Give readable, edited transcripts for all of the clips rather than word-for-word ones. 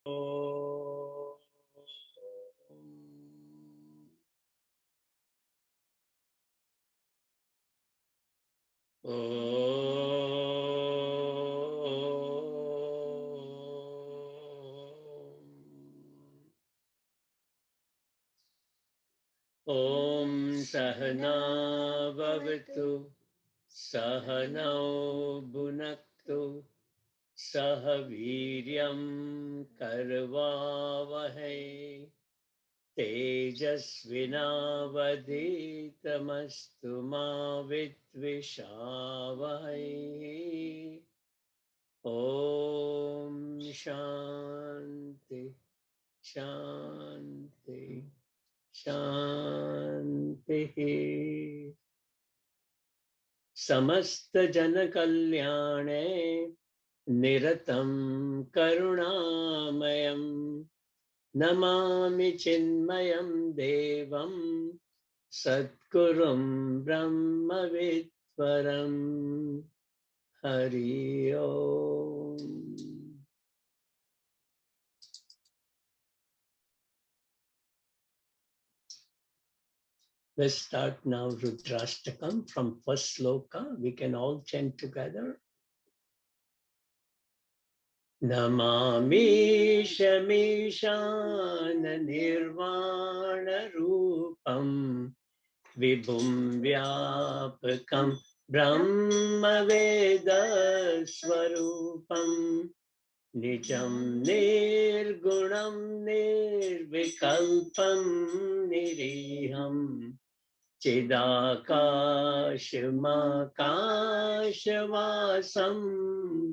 Om Sahana Bhavatu Sahanau Bhunaktu Sahaviryam Karvavahai Tejasvinavaditamastu ma Vitvishavahay. Om Shanti Shanti Shanti. समस्त जन कल्याणे निरतं करुणामयं नमामि चिन्मयं देवं सद्गुरुं ब्रह्मविद्वरं हरि ओम्. Let's start now Rudrashtakam from first Shloka. We can all chant together. Namami Shamishan Nirvana Rupam Vibhum Vyapakam Brahma Veda Swarupam Nijam Nirgunam Nirvikalpam Niriham Chidakashmakashvasam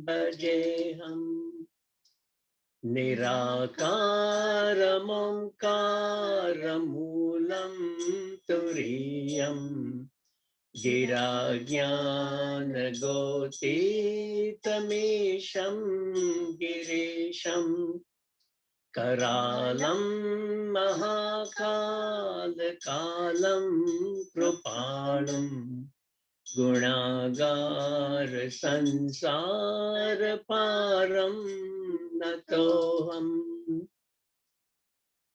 Bhajeham Nirakaramonkaramulam Turiyam Girajnanagotitamisham Girisham Karalam Mahakal-kalam Krupanam Gunagar Sansar Param Natoham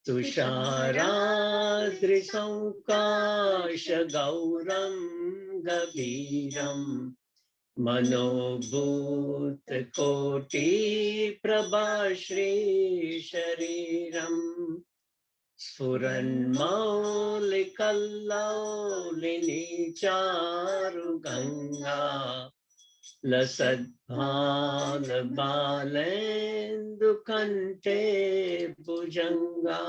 Tusharadri Sankasha Gauram Gabiram Manobhut Koti Prabhashri Shariram Sfuran Maulikallalini Charu Ganga Lasadbhal Balendu Kante Bhujanga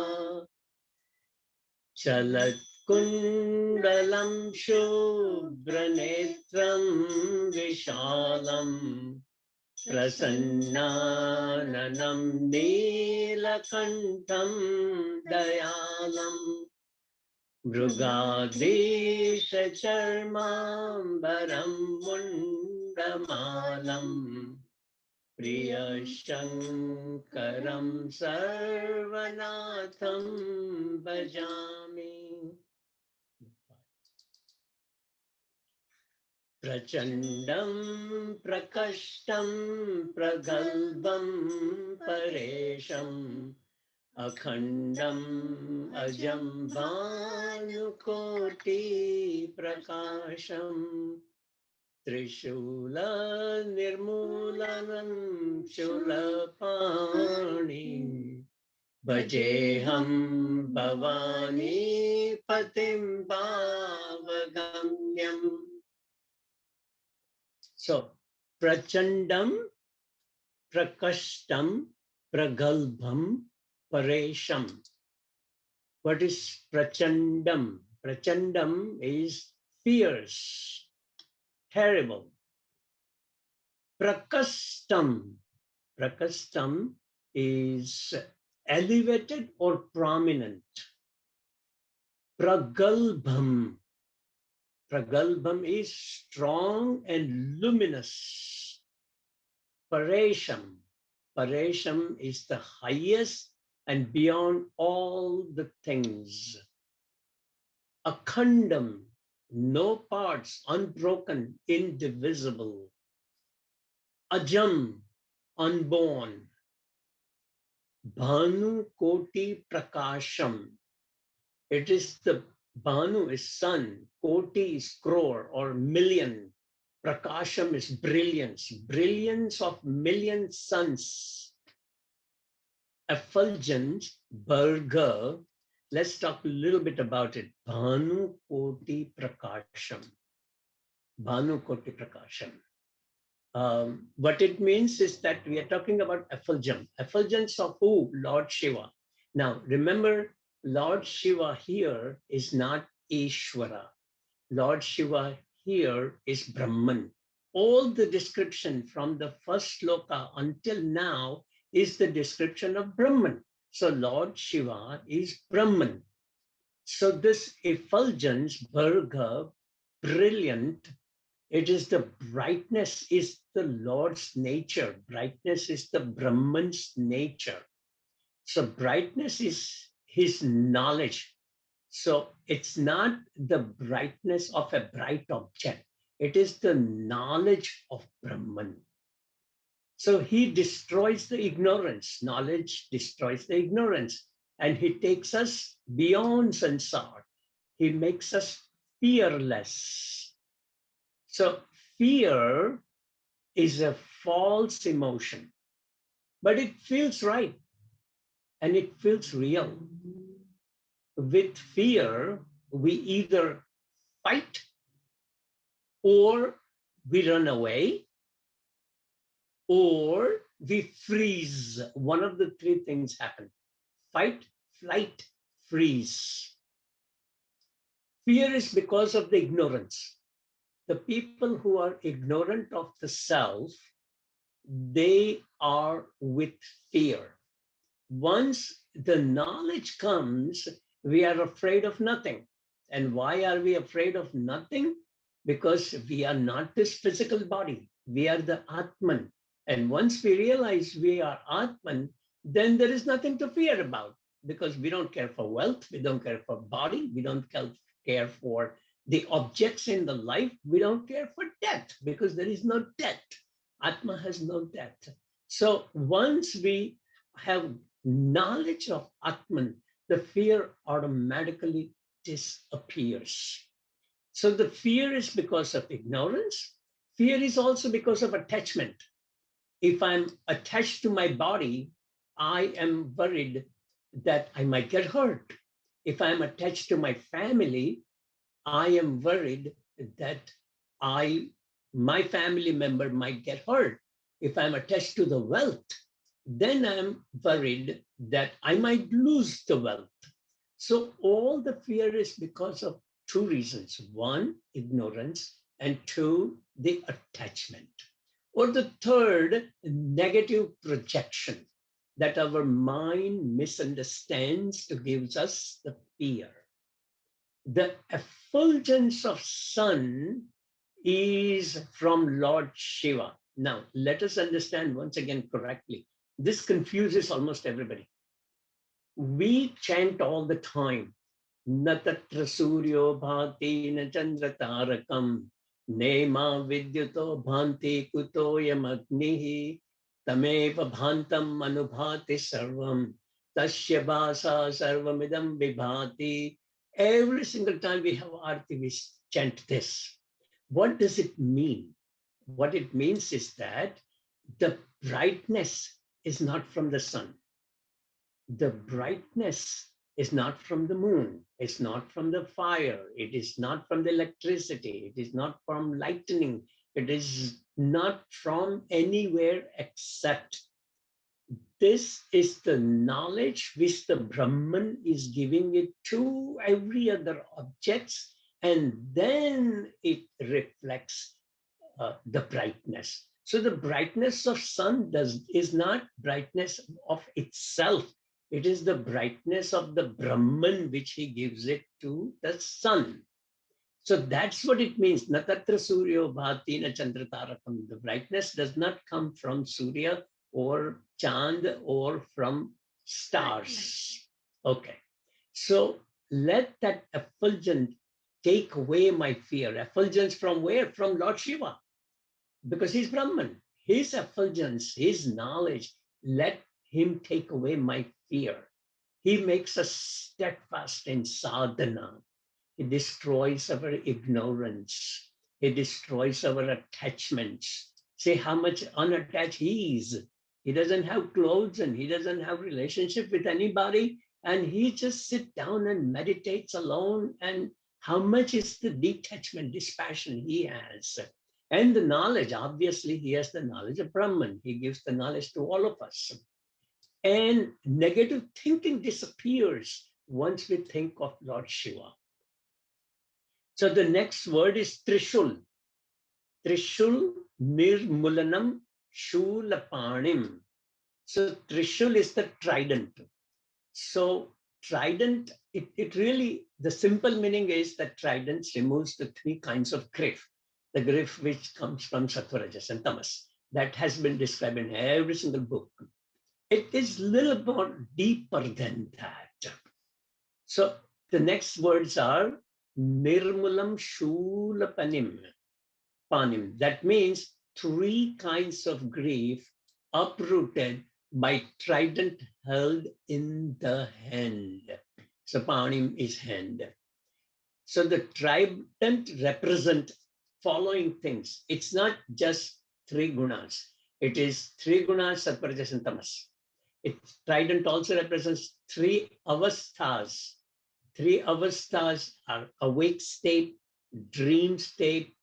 Chalat Kundalam Shubhranetram Vishalam Prasannanam Neelakantam Dayalam Mrugadesha Charmambaram Mundamalam Priyashankaram Sarvanatham Bhajami. Prachandam prakashtam pragalbam paresham akhandam ajam bhanukoti prakasham trishula nirmulanam shulapani bhajeham bhavani patim bhavagamyam. So, prachandam, prakashtam, pragalbham, paresham. What is prachandam? Prachandam is fierce, terrible. Prakashtam, prakashtam is elevated or prominent. Pragalbham, pragalbham is strong and luminous. Paresham. Paresham is the highest and beyond all the things. Akhandam, no parts, unbroken, indivisible. Ajam, unborn. Bhanu Koti Prakasham. It is the Bhanu is sun, Koti is crore or million. Prakasham is brilliance, brilliance of million suns. Effulgence, burger. Let's talk a little bit about it. Bhanu Koti Prakasham. Bhanu Koti Prakasham. What it means is that we are talking about effulgence. Effulgence of who? Lord Shiva. Now, remember, Lord Shiva here is not Ishvara. Lord Shiva here is Brahman. All the description from the first shloka until now is the description of Brahman. So Lord Shiva is Brahman. So this effulgence, Bharga, brilliant, it is the brightness is the Lord's nature. Brightness is the Brahman's nature. So brightness is his knowledge. So it's not the brightness of a bright object. It is the knowledge of Brahman. So he destroys the ignorance. Knowledge destroys the ignorance. And he takes us beyond sansar. He makes us fearless. So fear is a false emotion, but it feels right and it feels real. With fear, we either fight or we run away or we freeze. One of the three things happen: fight, flight, freeze. Fear is because of the ignorance. The people who are ignorant of the self, they are with fear. Once the knowledge comes, we are afraid of nothing. And why are we afraid of nothing? Because we are not this physical body. We are the Atman. And once we realize we are Atman, then there is nothing to fear about, because we don't care for wealth, we don't care for body, we don't care for the objects in the life, we don't care for death, because there is no death. Atma has no death. So once we have knowledge of Atman, the fear automatically disappears. So the fear is because of ignorance. Fear is also because of attachment. If I'm attached to my body, I am worried that I might get hurt. If I'm attached to my family, I am worried that my family member might get hurt. If I'm attached to the wealth, then I'm worried that I might lose the wealth. So all the fear is because of two reasons. One, ignorance, and two, the attachment. Or the third, negative projection that our mind misunderstands to gives us the fear. The effulgence of sun is from Lord Shiva. Now, let us understand once again correctly. This confuses almost everybody. We chant all the time, na tatra suryo bhati na chandra tarakam, ne ma vidyuto bhanti kutoyam agnihi, tameva bhantam anubhati sarvam, tasya bhasa sarvamidam vibhati. Every single time we have arti, we chant this. What does it mean? What it means is that the brightness is not from the sun. The brightness is not from the moon. It's not from the fire. It is not from the electricity. It is not from lightning. It is not from anywhere except this is the knowledge which the Brahman is giving it to every other objects, and then it reflects the brightness. So the brightness of sun is not brightness of itself. It is the brightness of the Brahman which he gives it to the sun. So that's what it means. Na tatra suryo bhati na chandra tarakam. The brightness does not come from Surya or Chand or from stars. Okay. So let that effulgence take away my fear. Effulgence from where? From Lord Shiva, because he's Brahman. His effulgence, his knowledge, let him take away my fear. He makes us steadfast in sadhana. He destroys our ignorance. He destroys our attachments. See how much unattached he is. He doesn't have clothes and he doesn't have relationship with anybody. And he just sits down and meditates alone. And how much is the detachment, dispassion he has? And the knowledge, obviously, he has the knowledge of Brahman. He gives the knowledge to all of us. And negative thinking disappears once we think of Lord Shiva. So the next word is Trishul. Trishul Nirmulanam Shulapanim. So Trishul is the trident. So trident, it really, the simple meaning is that trident removes the three kinds of grief. The grief which comes from Sattva, Rajas, and Tamas. That has been described in every single book. It is a little more deeper than that. So the next words are Nirmulam Shulapanim. Panim. That means three kinds of grief uprooted by trident held in the hand. So Panim is hand. So the trident represent following things. It's not just three gunas. It is three gunas, sattva, rajas, and tamas. Trident also represents three avasthas. Three avasthas are awake state, dream state,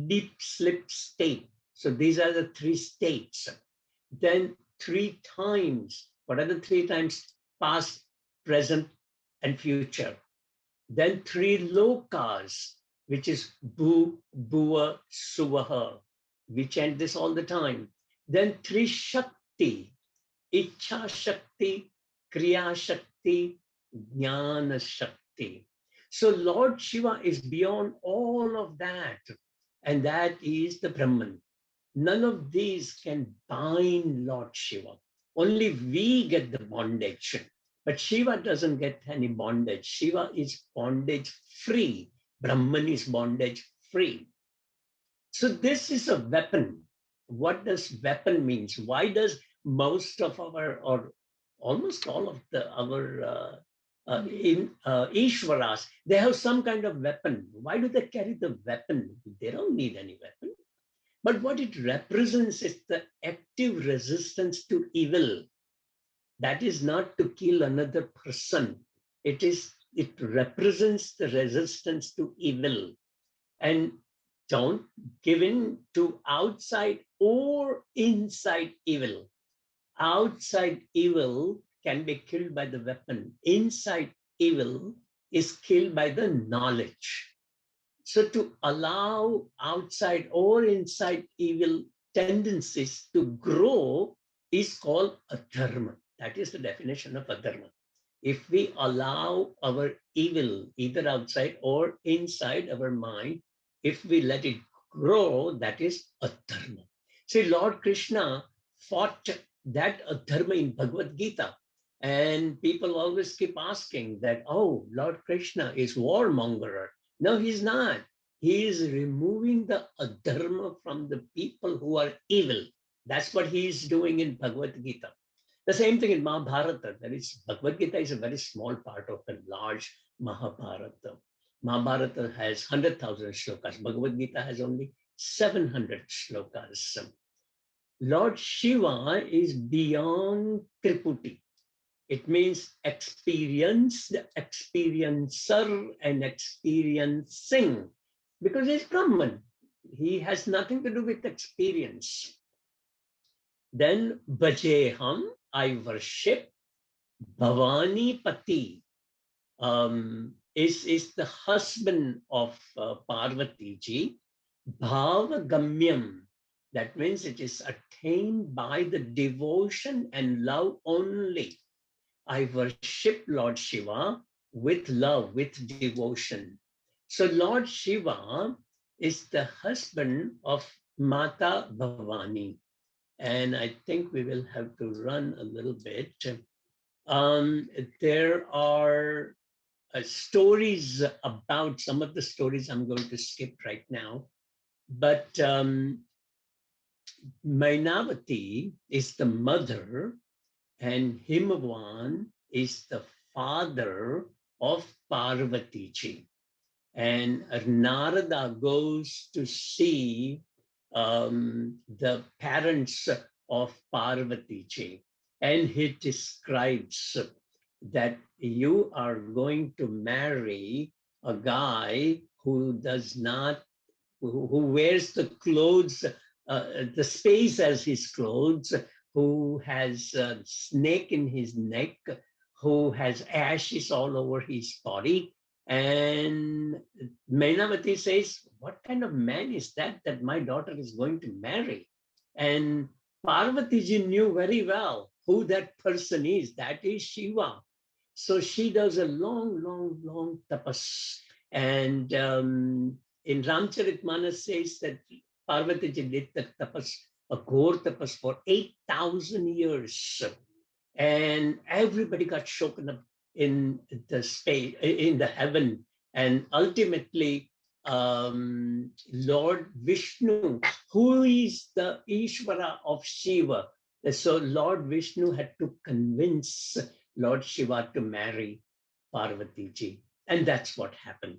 deep sleep state. So these are the three states. Then three times. What are the three times? Past, present, and future. Then three lokas, which is bhu, bhuva, suvaha. We chant this all the time. Then three shakti, Ichha Shakti, Kriya Shakti, Jnana Shakti. So Lord Shiva is beyond all of that. And that is the Brahman. None of these can bind Lord Shiva. Only we get the bondage. But Shiva doesn't get any bondage. Shiva is bondage free. Brahman is bondage free. So this is a weapon. What does weapon means? Why does most of our, or almost all of our Ishwaras, they have some kind of weapon. Why do they carry the weapon? They don't need any weapon. But what it represents is the active resistance to evil. That is not to kill another person. It represents the resistance to evil. And don't give in to outside or inside evil. Outside evil can be killed by the weapon. Inside evil is killed by the knowledge. So to allow outside or inside evil tendencies to grow is called adharma. That is the definition of adharma. If we allow our evil, either outside or inside our mind, if we let it grow, that is adharma. See, Lord Krishna fought that adharma in Bhagavad Gita. And people always keep asking that, oh, Lord Krishna is warmonger. No, he's not. He is removing the adharma from the people who are evil. That's what he is doing in Bhagavad Gita. The same thing in Mahabharata. That is, Bhagavad Gita is a very small part of a large Mahabharata. Mahabharata has 100,000 shlokas. Bhagavad Gita has only 700 shlokas. Lord Shiva is beyond Triputi. It means experienced, experiencer, and experiencing. Because he's Brahman. He has nothing to do with experience. Then Bhajeham, I worship. Bhavani Pati is the husband of Parvati ji. Bhavagamyam, that means it is attained by the devotion and love only. I worship Lord Shiva with love, with devotion. So Lord Shiva is the husband of Mata Bhavani. And I think we will have to run a little bit. There are stories about, some of the stories I'm going to skip right now. But Mainavati is the mother And Himavan is the father of Parvati ji. And Narada goes to see the parents of Parvati ji, and he describes that you are going to marry a guy who does not, who wears the clothes, the space as his clothes, who has a snake in his neck, who has ashes all over his body. And Mainavati says, what kind of man is that my daughter is going to marry? And Parvatiji knew very well who that person is. That is Shiva. So she does a long, long, long tapas. And in Ramcharitmanas says that Parvatiji did the tapas, a ghor tapas for 8,000 years. And everybody got shaken up in the space, in the heaven. And ultimately, Lord Vishnu, who is the Ishvara of Shiva. So Lord Vishnu had to convince Lord Shiva to marry Parvati ji. And that's what happened.